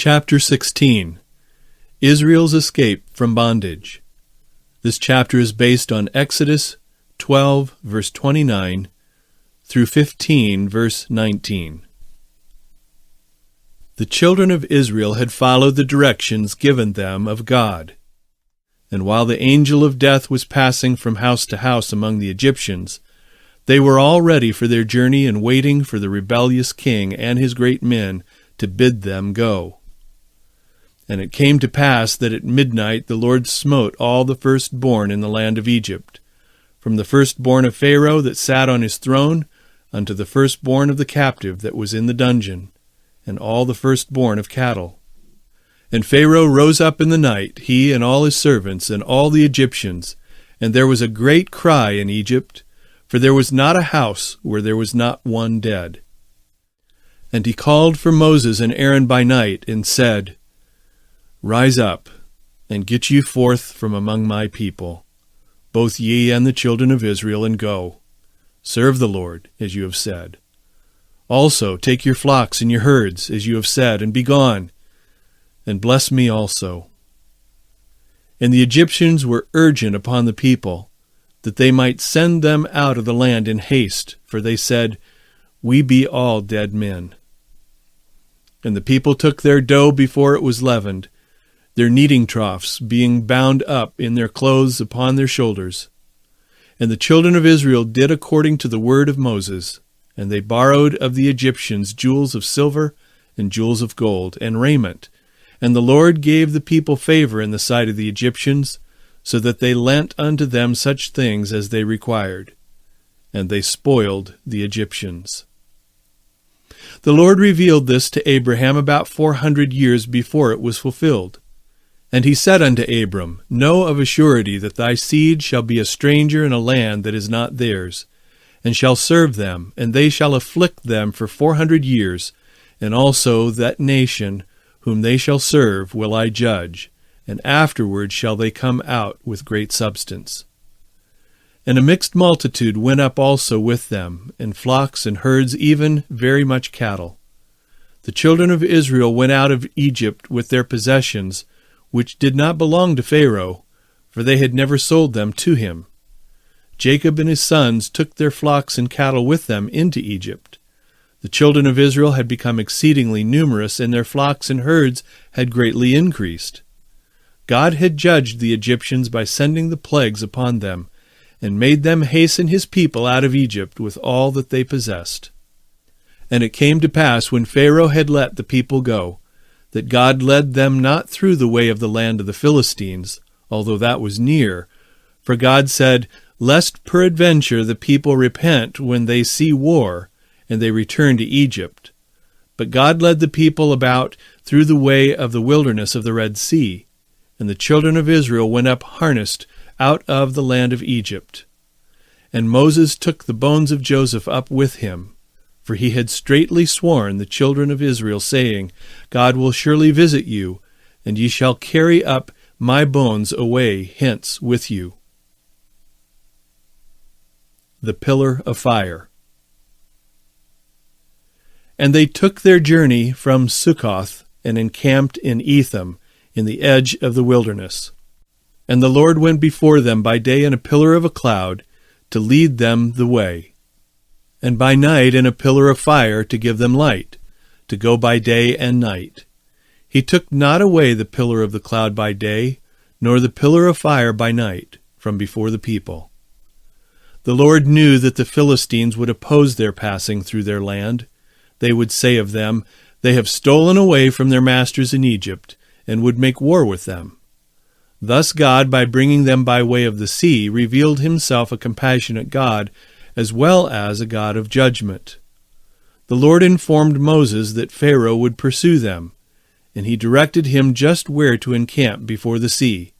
Chapter 16. Israel's Escape from Bondage. This chapter is based on Exodus 12, verse 29, through 15, verse 19. The children of Israel had followed the directions given them of God. And while the angel of death was passing from house to house among the Egyptians, they were all ready for their journey and waiting for the rebellious king and his great men to bid them go. And it came to pass that at midnight the Lord smote all the firstborn in the land of Egypt, from the firstborn of Pharaoh that sat on his throne, unto the firstborn of the captive that was in the dungeon, and all the firstborn of cattle. And Pharaoh rose up in the night, he and all his servants, and all the Egyptians, and there was a great cry in Egypt, for there was not a house where there was not one dead. And he called for Moses and Aaron by night, and said, Rise up, and get you forth from among my people, both ye and the children of Israel, and go. Serve the Lord, as you have said. Also take your flocks and your herds, as you have said, and be gone, and bless me also. And the Egyptians were urgent upon the people, that they might send them out of the land in haste, for they said, We be all dead men. And the people took their dough before it was leavened, their kneading troughs being bound up in their clothes upon their shoulders. And the children of Israel did according to the word of Moses, and they borrowed of the Egyptians jewels of silver and jewels of gold, and raiment. And the Lord gave the people favor in the sight of the Egyptians, so that they lent unto them such things as they required. And they spoiled the Egyptians. The Lord revealed this to Abraham about 400 years before it was fulfilled. And he said unto Abram, Know of a surety that thy seed shall be a stranger in a land that is not theirs, and shall serve them, and they shall afflict them for 400 years, and also that nation whom they shall serve will I judge, and afterward shall they come out with great substance. And a mixed multitude went up also with them, and flocks and herds, even very much cattle. The children of Israel went out of Egypt with their possessions, which did not belong to Pharaoh, for they had never sold them to him. Jacob and his sons took their flocks and cattle with them into Egypt. The children of Israel had become exceedingly numerous, and their flocks and herds had greatly increased. God had judged the Egyptians by sending the plagues upon them, and made them hasten his people out of Egypt with all that they possessed. And it came to pass, when Pharaoh had let the people go, that God led them not through the way of the land of the Philistines, although that was near. For God said, Lest peradventure the people repent when they see war, and they return to Egypt. But God led the people about through the way of the wilderness of the Red Sea, and the children of Israel went up harnessed out of the land of Egypt. And Moses took the bones of Joseph up with him, for he had straitly sworn the children of Israel, saying, God will surely visit you, and ye shall carry up my bones away hence with you. The pillar of fire. And they took their journey from Succoth, and encamped in Etham, in the edge of the wilderness. And the Lord went before them by day in a pillar of a cloud, to lead them the way, and by night in a pillar of fire to give them light, to go by day and night. He took not away the pillar of the cloud by day, nor the pillar of fire by night, from before the people. The Lord knew that the Philistines would oppose their passing through their land. They would say of them, They have stolen away from their masters in Egypt, and would make war with them. Thus God, by bringing them by way of the sea, revealed himself a compassionate God, as well as a God of judgment. The Lord informed Moses that Pharaoh would pursue them, and he directed him just where to encamp before the sea.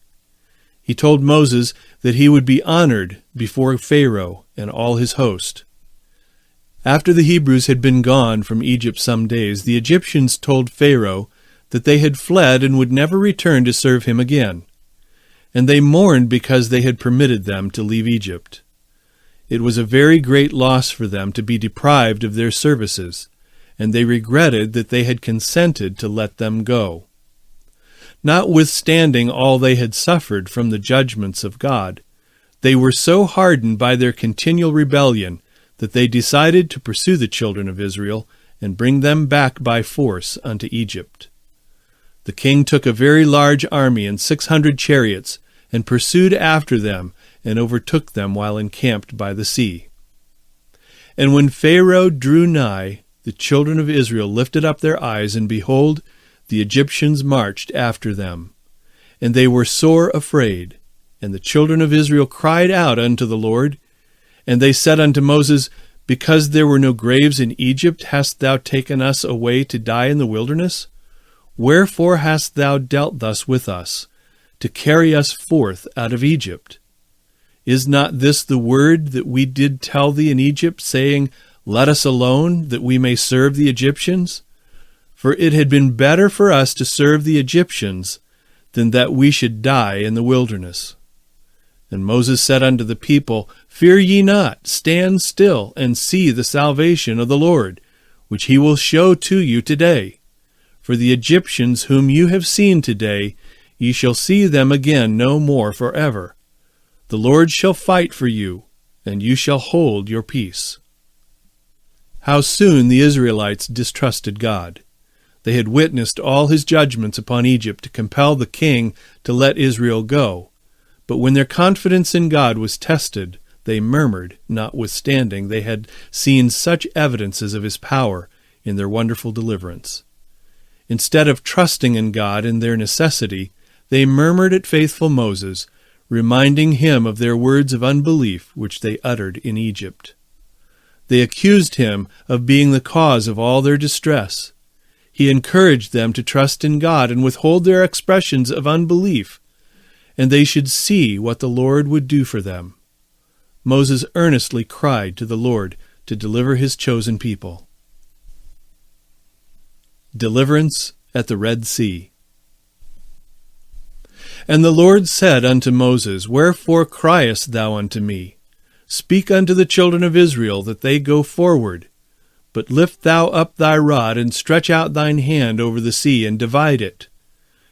He told Moses that he would be honored before Pharaoh and all his host. After the Hebrews had been gone from Egypt some days, the Egyptians told Pharaoh that they had fled and would never return to serve him again. And they mourned because they had permitted them to leave Egypt. It was a very great loss for them to be deprived of their services, and they regretted that they had consented to let them go. Notwithstanding all they had suffered from the judgments of God, they were so hardened by their continual rebellion that they decided to pursue the children of Israel and bring them back by force unto Egypt. The king took a very large army and 600 chariots, and pursued after them, and overtook them while encamped by the sea. And when Pharaoh drew nigh, the children of Israel lifted up their eyes, and behold, the Egyptians marched after them. And they were sore afraid. And the children of Israel cried out unto the Lord. And they said unto Moses, Because there were no graves in Egypt, hast thou taken us away to die in the wilderness? Wherefore hast thou dealt thus with us, to carry us forth out of Egypt? Is not this the word that we did tell thee in Egypt, saying, Let us alone, that we may serve the Egyptians? For it had been better for us to serve the Egyptians than that we should die in the wilderness. And Moses said unto the people, Fear ye not, stand still, and see the salvation of the Lord, which he will show to you today. For the Egyptians whom you have seen today, ye shall see them again no more forever. The Lord shall fight for you, and you shall hold your peace. How soon the Israelites distrusted God. They had witnessed all his judgments upon Egypt to compel the king to let Israel go. But when their confidence in God was tested, they murmured, notwithstanding they had seen such evidences of his power in their wonderful deliverance. Instead of trusting in God in their necessity, they murmured at faithful Moses, reminding him of their words of unbelief which they uttered in Egypt. They accused him of being the cause of all their distress. He encouraged them to trust in God and withhold their expressions of unbelief, and they should see what the Lord would do for them. Moses earnestly cried to the Lord to deliver his chosen people. Deliverance at the Red Sea. And the Lord said unto Moses, Wherefore criest thou unto me? Speak unto the children of Israel that they go forward. But lift thou up thy rod, and stretch out thine hand over the sea, and divide it.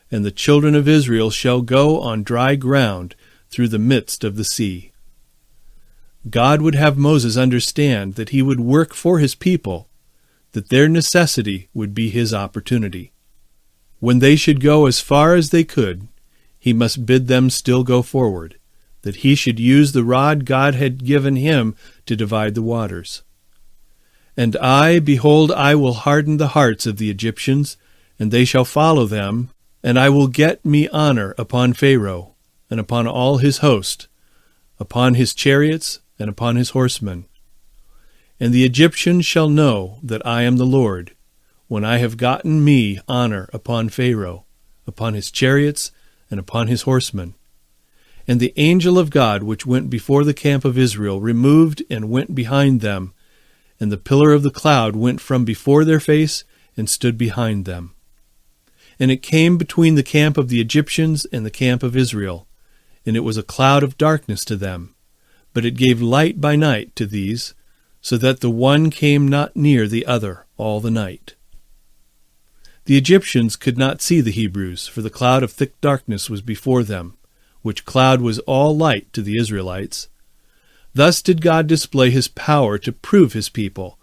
And the children of Israel shall go on dry ground through the midst of the sea. God would have Moses understand that he would work for his people, that their necessity would be his opportunity. When they should go as far as they could, he must bid them still go forward, that he should use the rod God had given him to divide the waters. And behold, I will harden the hearts of the Egyptians, and they shall follow them, and I will get me honor upon Pharaoh, and upon all his host, upon his chariots, and upon his horsemen. And the Egyptians shall know that I am the Lord, when I have gotten me honor upon Pharaoh, upon his chariots, and upon his horsemen. And the angel of God which went before the camp of Israel removed and went behind them, and the pillar of the cloud went from before their face and stood behind them. And it came between the camp of the Egyptians and the camp of Israel, and it was a cloud of darkness to them, but it gave light by night to these, so that the one came not near the other all the night. The Egyptians could not see the Hebrews, for the cloud of thick darkness was before them, which cloud was all light to the Israelites. Thus did God display his power to prove his people,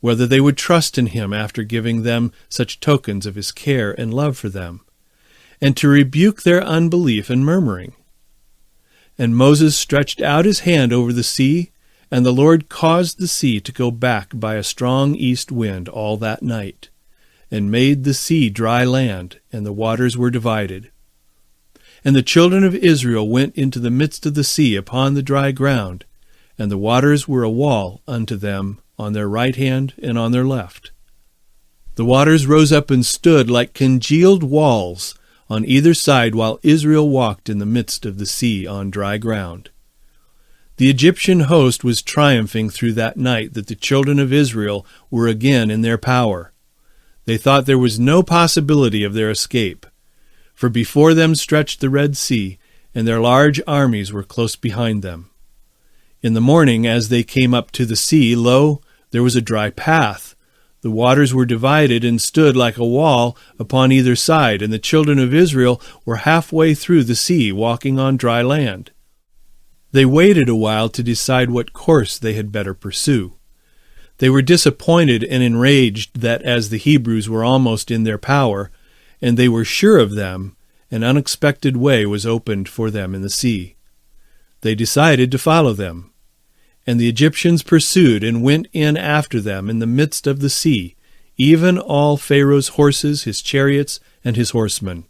whether they would trust in him after giving them such tokens of his care and love for them, and to rebuke their unbelief and murmuring. And Moses stretched out his hand over the sea, and the Lord caused the sea to go back by a strong east wind all that night, and made the sea dry land, and the waters were divided. And the children of Israel went into the midst of the sea upon the dry ground, and the waters were a wall unto them on their right hand and on their left. The waters rose up and stood like congealed walls on either side, while Israel walked in the midst of the sea on dry ground. The Egyptian host was triumphing through that night that the children of Israel were again in their power. They thought there was no possibility of their escape, for before them stretched the Red Sea, and their large armies were close behind them. In the morning, as they came up to the sea, lo, there was a dry path. The The waters were divided and stood like a wall upon either side, and the children of Israel were halfway through the sea, walking on dry land. They waited a while to decide what course they had better pursue. They were disappointed and enraged that, as the Hebrews were almost in their power, and they were sure of them, an unexpected way was opened for them in the sea. They decided to follow them. And the Egyptians pursued and went in after them in the midst of the sea, even all Pharaoh's horses, his chariots, and his horsemen.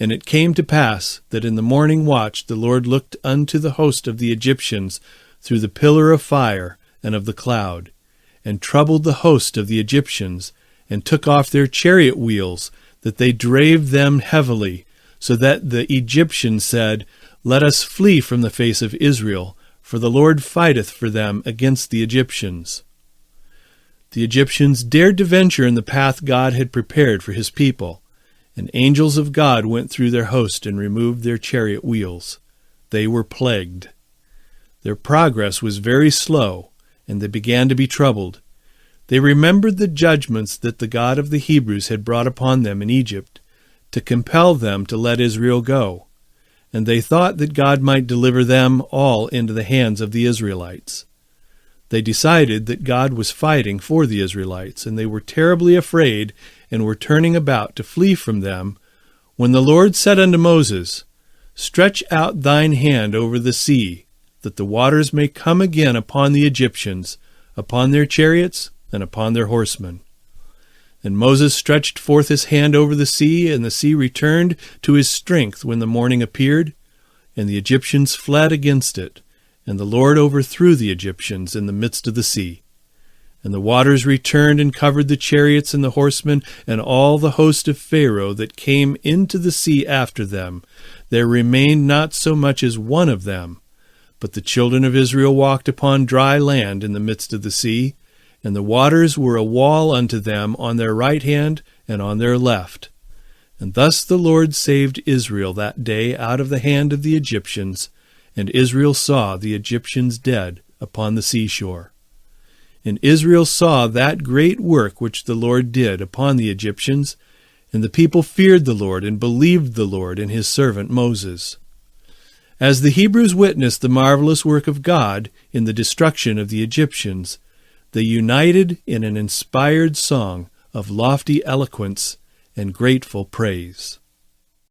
And it came to pass that in the morning watch the Lord looked unto the host of the Egyptians through the pillar of fire and of the cloud, and troubled the host of the Egyptians, and took off their chariot wheels, that they drave them heavily, so that the Egyptians said, Let us flee from the face of Israel, for the Lord fighteth for them against the Egyptians. The Egyptians dared to venture in the path God had prepared for his people, and angels of God went through their host and removed their chariot wheels. They were plagued. Their progress was very slow, and they began to be troubled. They remembered the judgments that the God of the Hebrews had brought upon them in Egypt, to compel them to let Israel go. And they thought that God might deliver them all into the hands of the Israelites. They decided that God was fighting for the Israelites, and they were terribly afraid and were turning about to flee from them, when the Lord said unto Moses, Stretch out thine hand over the sea, that the waters may come again upon the Egyptians, upon their chariots, and upon their horsemen. And Moses stretched forth his hand over the sea, and the sea returned to his strength when the morning appeared, and the Egyptians fled against it, and the Lord overthrew the Egyptians in the midst of the sea. And the waters returned and covered the chariots and the horsemen, and all the host of Pharaoh that came into the sea after them. There remained not so much as one of them. But the children of Israel walked upon dry land in the midst of the sea, and the waters were a wall unto them on their right hand and on their left. And thus the Lord saved Israel that day out of the hand of the Egyptians, and Israel saw the Egyptians dead upon the seashore. And Israel saw that great work which the Lord did upon the Egyptians, and the people feared the Lord and believed the Lord and his servant Moses. As the Hebrews witnessed the marvelous work of God in the destruction of the Egyptians, they united in an inspired song of lofty eloquence and grateful praise.